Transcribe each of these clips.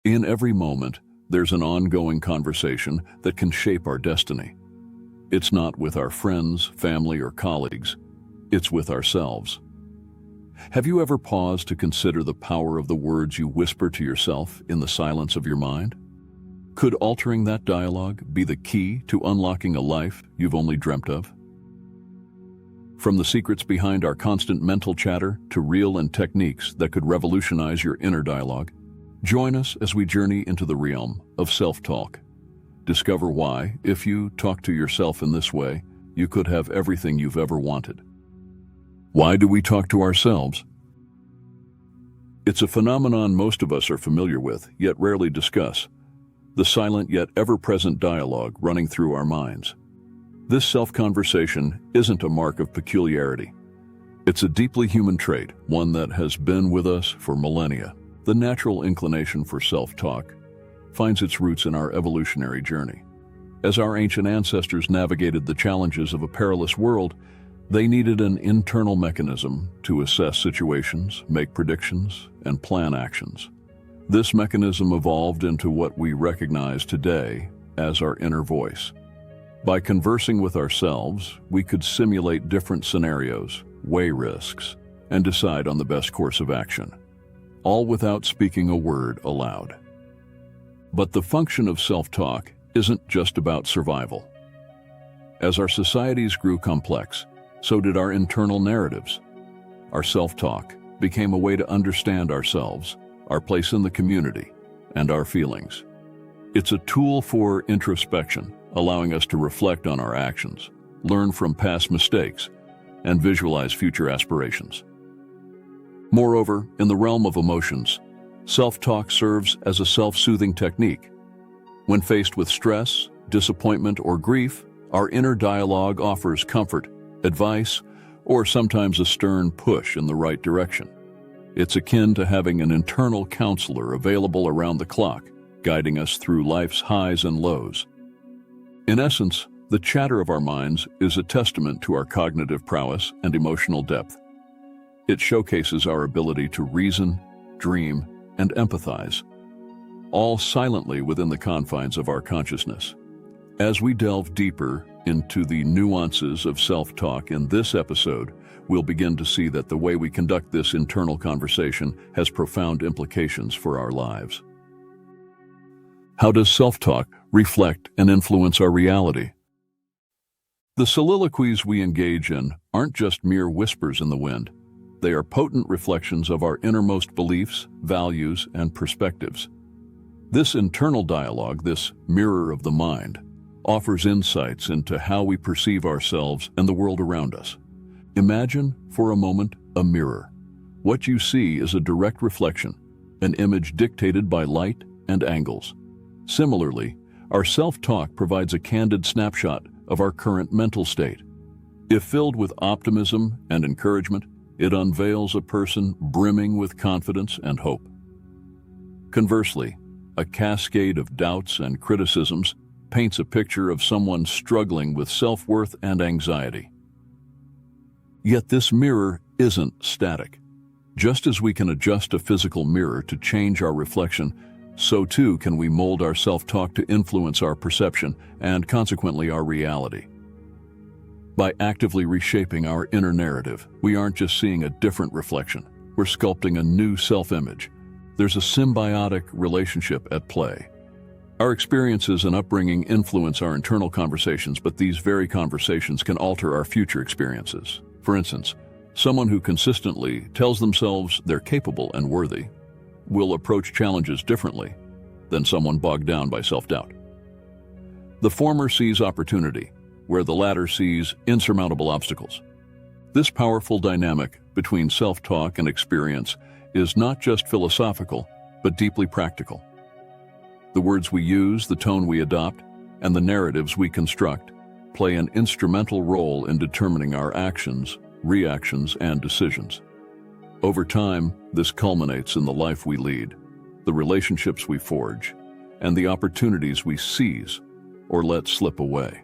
In every moment, there's an ongoing conversation that can shape our destiny. It's not with our friends, family, or colleagues. It's with ourselves. Have you ever paused to consider the power of the words you whisper to yourself in the silence of your mind? Could altering that dialogue be the key to unlocking a life you've only dreamt of? From the secrets behind our constant mental chatter to real and techniques that could revolutionize your inner dialogue, join us as we journey into the realm of self-talk. Discover why, if you talk to yourself in this way, you could have everything you've ever wanted. Why do we talk to ourselves? It's a phenomenon most of us are familiar with, yet rarely discuss. The silent yet ever-present dialogue running through our minds. This self-conversation isn't a mark of peculiarity. It's a deeply human trait, one that has been with us for millennia. The natural inclination for self-talk finds its roots in our evolutionary journey. As our ancient ancestors navigated the challenges of a perilous world, they needed an internal mechanism to assess situations, make predictions, and plan actions. This mechanism evolved into what we recognize today as our inner voice. By conversing with ourselves, we could simulate different scenarios, weigh risks, and decide on the best course of action, all without speaking a word aloud. But the function of self-talk isn't just about survival. As our societies grew complex, so did our internal narratives. Our self-talk became a way to understand ourselves, our place in the community, and our feelings. It's a tool for introspection, allowing us to reflect on our actions, learn from past mistakes, and visualize future aspirations. Moreover, in the realm of emotions, self-talk serves as a self-soothing technique. When faced with stress, disappointment, or grief, our inner dialogue offers comfort, advice, or sometimes a stern push in the right direction. It's akin to having an internal counselor available around the clock, guiding us through life's highs and lows. In essence, the chatter of our minds is a testament to our cognitive prowess and emotional depth. It showcases our ability to reason, dream, and empathize, all silently within the confines of our consciousness. As we delve deeper into the nuances of self-talk in this episode, we'll begin to see that the way we conduct this internal conversation has profound implications for our lives. How does self-talk reflect and influence our reality? The soliloquies we engage in aren't just mere whispers in the wind. They are potent reflections of our innermost beliefs, values, and perspectives. This internal dialogue, this mirror of the mind, offers insights into how we perceive ourselves and the world around us. Imagine, for a moment, a mirror. What you see is a direct reflection, an image dictated by light and angles. Similarly, our self-talk provides a candid snapshot of our current mental state. If filled with optimism and encouragement, it unveils a person brimming with confidence and hope. Conversely, a cascade of doubts and criticisms paints a picture of someone struggling with self-worth and anxiety. Yet this mirror isn't static. Just as we can adjust a physical mirror to change our reflection, so too can we mold our self-talk to influence our perception and consequently our reality. By actively reshaping our inner narrative, we aren't just seeing a different reflection, we're sculpting a new self-image. There's a symbiotic relationship at play. Our experiences and upbringing influence our internal conversations, but these very conversations can alter our future experiences. For instance, someone who consistently tells themselves they're capable and worthy will approach challenges differently than someone bogged down by self-doubt. The former sees opportunity, where the latter sees insurmountable obstacles. This powerful dynamic between self-talk and experience is not just philosophical, but deeply practical. The words we use, the tone we adopt, and the narratives we construct play an instrumental role in determining our actions, reactions, and decisions. Over time, this culminates in the life we lead, the relationships we forge, and the opportunities we seize or let slip away.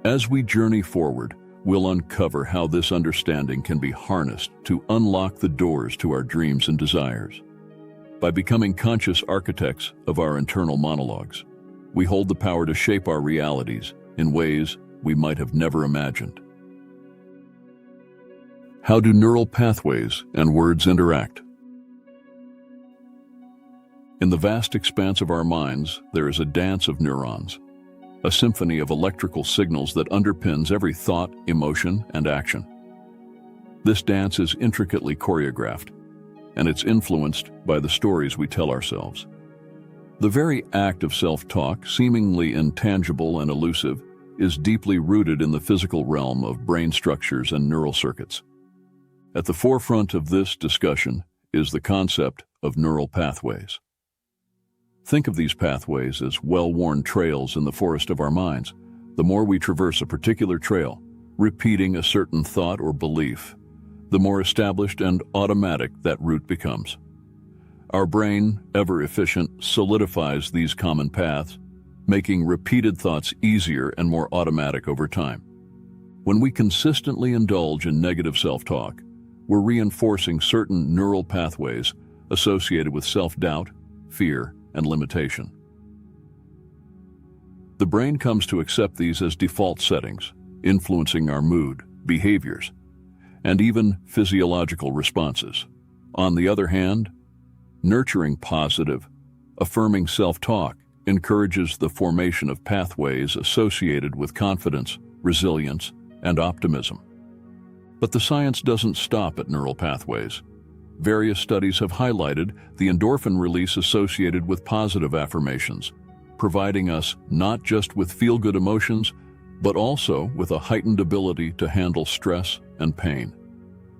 As we journey forward, we'll uncover how this understanding can be harnessed to unlock the doors to our dreams and desires. By becoming conscious architects of our internal monologues, we hold the power to shape our realities in ways we might have never imagined. How do neural pathways and words interact? In the vast expanse of our minds, there is a dance of neurons, a symphony of electrical signals that underpins every thought, emotion, and action. This dance is intricately choreographed, and it's influenced by the stories we tell ourselves. The very act of self-talk, seemingly intangible and elusive, is deeply rooted in the physical realm of brain structures and neural circuits. At the forefront of this discussion is the concept of neural pathways. Think of these pathways as well-worn trails in the forest of our minds. The more we traverse a particular trail, repeating a certain thought or belief, the more established and automatic that route becomes. Our brain, ever efficient, solidifies these common paths, making repeated thoughts easier and more automatic over time. When we consistently indulge in negative self-talk, we're reinforcing certain neural pathways associated with self-doubt, fear, and limitation. The brain comes to accept these as default settings, influencing our mood, behaviors, and even physiological responses. On the other hand, nurturing positive, affirming self-talk encourages the formation of pathways associated with confidence, resilience, and optimism. But the science doesn't stop at neural pathways. Various studies have highlighted the endorphin release associated with positive affirmations, providing us not just with feel-good emotions, but also with a heightened ability to handle stress and pain.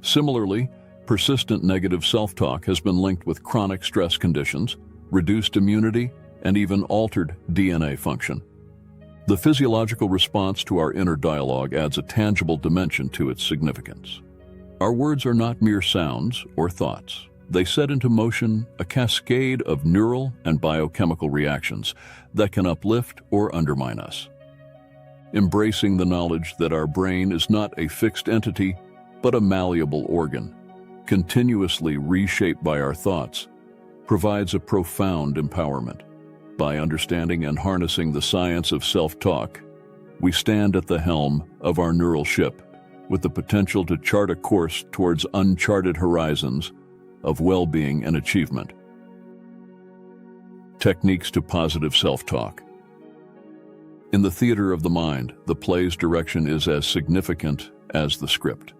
Similarly, persistent negative self-talk has been linked with chronic stress conditions, reduced immunity, and even altered DNA function. The physiological response to our inner dialogue adds a tangible dimension to its significance. Our words are not mere sounds or thoughts. They set into motion a cascade of neural and biochemical reactions that can uplift or undermine us. Embracing the knowledge that our brain is not a fixed entity, but a malleable organ, continuously reshaped by our thoughts, provides a profound empowerment. By understanding and harnessing the science of self-talk, we stand at the helm of our neural ship with the potential to chart a course towards uncharted horizons of well-being and achievement. Techniques to positive self-talk. In the theater of the mind, the play's direction is as significant as the script.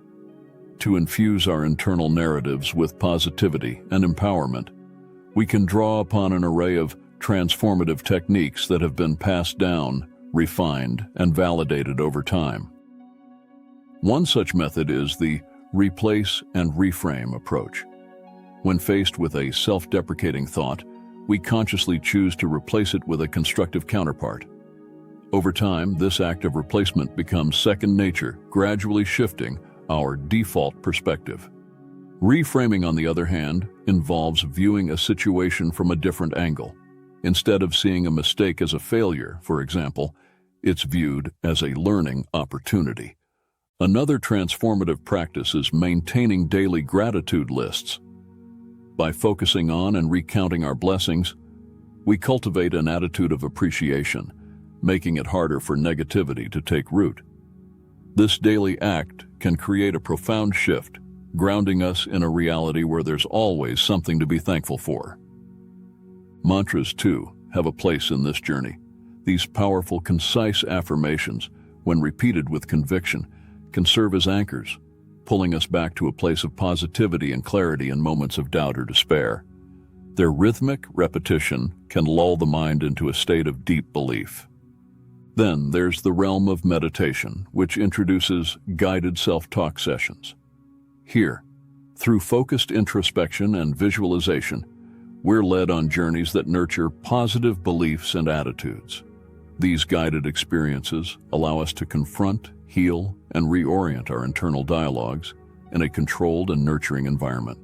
To infuse our internal narratives with positivity and empowerment, we can draw upon an array of transformative techniques that have been passed down, refined, and validated over time. One such method is the replace and reframe approach. When faced with a self-deprecating thought, we consciously choose to replace it with a constructive counterpart. Over time, this act of replacement becomes second nature, gradually shifting our default perspective. Reframing, on the other hand, involves viewing a situation from a different angle. Instead of seeing a mistake as a failure, for example, it's viewed as a learning opportunity. Another transformative practice is maintaining daily gratitude lists. By focusing on and recounting our blessings, we cultivate an attitude of appreciation, making it harder for negativity to take root. This daily act can create a profound shift, grounding us in a reality where there's always something to be thankful for. Mantras, too, have a place in this journey. These powerful, concise affirmations, when repeated with conviction, can serve as anchors, pulling us back to a place of positivity and clarity in moments of doubt or despair. Their rhythmic repetition can lull the mind into a state of deep belief. Then there's the realm of meditation, which introduces guided self-talk sessions. Here, through focused introspection and visualization, we're led on journeys that nurture positive beliefs and attitudes. These guided experiences allow us to confront, heal, and reorient our internal dialogues in a controlled and nurturing environment.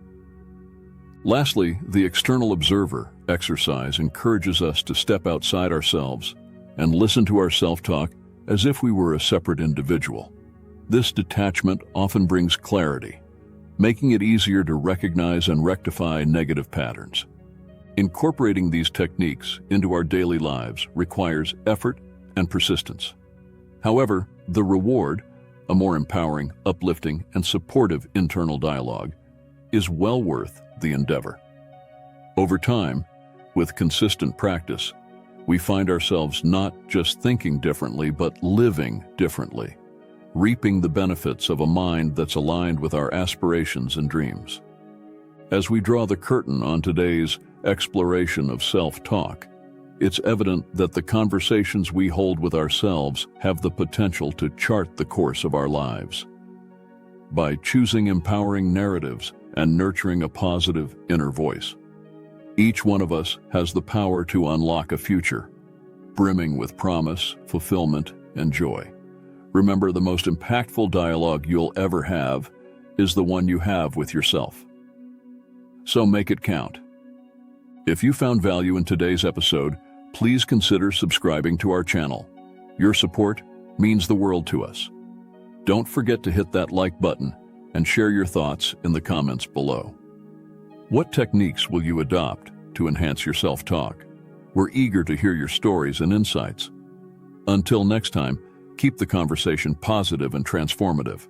Lastly, the external observer exercise encourages us to step outside ourselves and listen to our self-talk as if we were a separate individual. This detachment often brings clarity, making it easier to recognize and rectify negative patterns. Incorporating these techniques into our daily lives requires effort and persistence. However, the reward, a more empowering, uplifting, and supportive internal dialogue, is well worth the endeavor. Over time, with consistent practice, we find ourselves not just thinking differently, but living differently, reaping the benefits of a mind that's aligned with our aspirations and dreams. As we draw the curtain on today's exploration of self-talk, it's evident that the conversations we hold with ourselves have the potential to chart the course of our lives. By choosing empowering narratives and nurturing a positive inner voice, each one of us has the power to unlock a future brimming with promise, fulfillment, and joy. Remember, the most impactful dialogue you'll ever have is the one you have with yourself. So make it count. If you found value in today's episode, please consider subscribing to our channel. Your support means the world to us. Don't forget to hit that like button and share your thoughts in the comments below. What techniques will you adopt to enhance your self-talk? We're eager to hear your stories and insights. Until next time, keep the conversation positive and transformative.